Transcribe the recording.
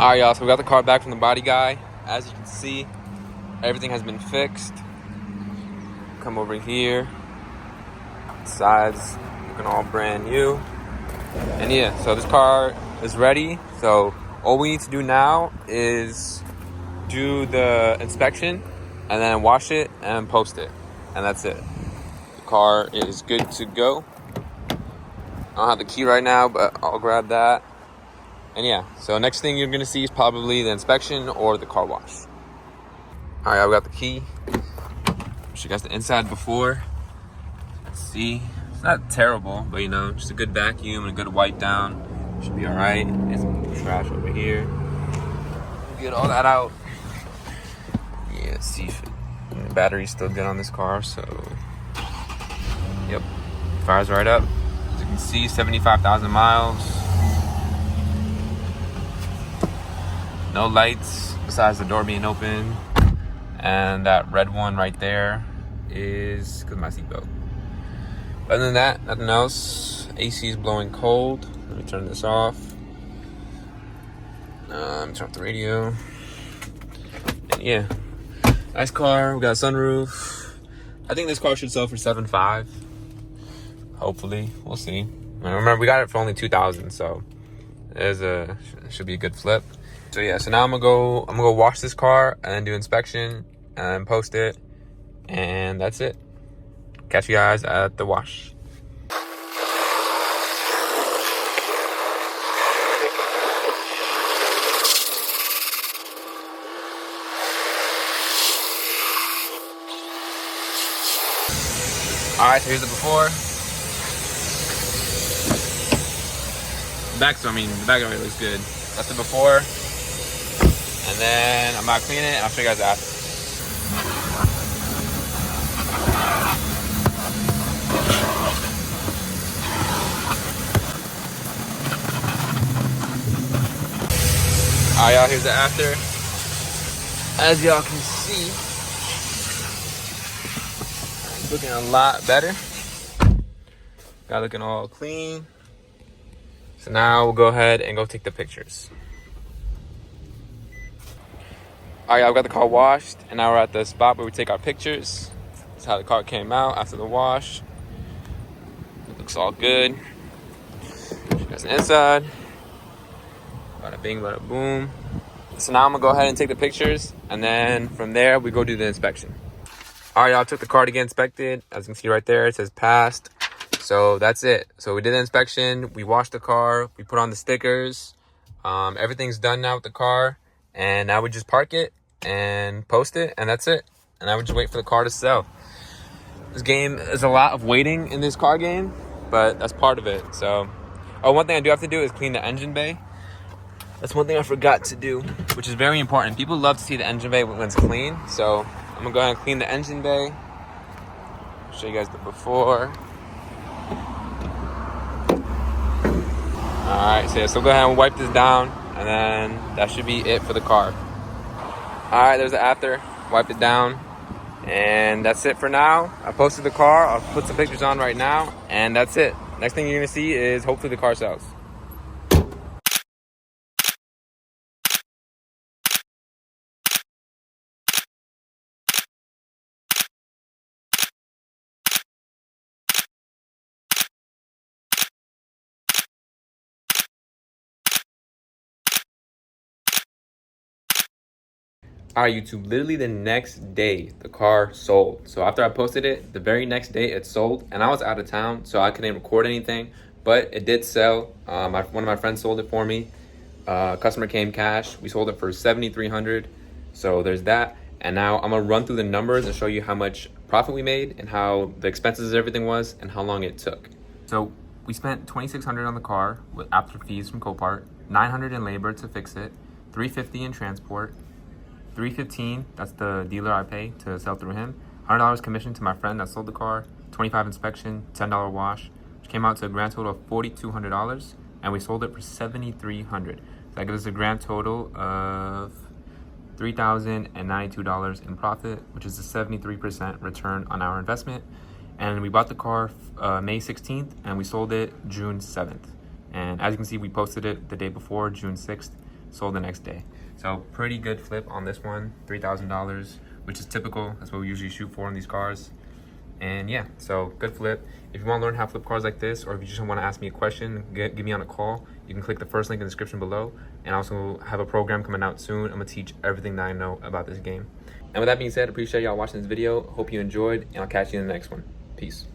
All right, y'all, so we got the car back from the body guy. As you can see, everything has been fixed. Come over here. Sides looking all brand new. And yeah, so this car is ready. So all we need to do now is do the inspection and then wash it and post it. And that's it. The car is good to go. I don't have the key right now, but I'll grab that. And yeah, so next thing you're gonna see is probably the inspection or the car wash. All right, we got the key. Show you guys the inside before. Let's see, it's not terrible, but you know, just a good vacuum and a good wipe down. Should be all right. There's some trash over here. Get all that out. Yeah, let's see if the battery's still good on this car, so. Yep, fires right up. As you can see, 75,000 miles. No lights besides the door being open. And that red one right there is because of my seatbelt. Other than that, nothing else. AC is blowing cold. Let me turn this off. Turn off the radio. And yeah, nice car. We got a sunroof. I think this car should sell for $7.5. Hopefully, we'll see. And remember, we got it for only $2,000, so should be a good flip. So yeah, so now I'm gonna go wash this car and then do inspection and post it, and that's it. Catch you guys at the wash. All right, so here's the before. The back already looks good. That's the before. And then I'm about to clean it, and I'll show you guys the after. Alright, y'all, here's the after. As y'all can see, it's looking a lot better. Got looking all clean. So now we'll go ahead and go take the pictures. Alright, I've got the car washed, and now we're at the spot where we take our pictures. That's how the car came out after the wash. It looks all good. Show you guys the inside. Bada bing, bada boom. So now I'm gonna go ahead and take the pictures, and then from there we go do the inspection. Alright, y'all, took the car to get inspected. As you can see right there, it says passed. So that's it. So we did the inspection, we washed the car, we put on the stickers. Everything's done now with the car, and now we just park it and post it, and that's it. And I would just wait for the car to sell. This game is a lot of waiting in this car game, but that's part of it. So, one thing I do have to do is clean the engine bay. That's one thing I forgot to do, which is very important. People love to see the engine bay when it's clean. So I'm gonna go ahead and clean the engine bay. Show you guys the before. All right, so go ahead and wipe this down, and then that should be it for the car. All right, there's the after. Wipe it down, and that's it for now. I posted the car. I'll put some pictures on right now, and that's it. Next thing you're gonna see is hopefully the car sells. All right, YouTube, literally the next day, the car sold. So after I posted it, the very next day it sold, and I was out of town, so I couldn't record anything, but it did sell. One of my friends sold it for me. Customer came cash. We sold it for $7,300. So there's that. And now I'm gonna run through the numbers and show you how much profit we made and how the expenses everything was and how long it took. So we spent $2,600 on the car with after fees from Copart, $900 in labor to fix it, $350 in transport, $315, that's the dealer I pay to sell through him, $100 commission to my friend that sold the car, $25 inspection, $10 wash, which came out to a grand total of $4,200, and we sold it for $7,300. So that gives us a grand total of $3,092 in profit, which is a 73% return on our investment. And we bought the car May 16th, and we sold it June 7th. And as you can see, we posted it the day before, June 6th. sold the next day. So pretty good flip on this one, $3,000, which is typical. That's what we usually shoot for in these cars. And yeah, so good flip. If you want to learn how to flip cars like this, or if you just want to ask me a question, give me on a call, you can click the first link in the description below. And I also have a program coming out soon. I'm gonna teach everything that I know about this game. And with that being said, appreciate y'all watching this video. Hope you enjoyed, and I'll catch you in the next one. Peace.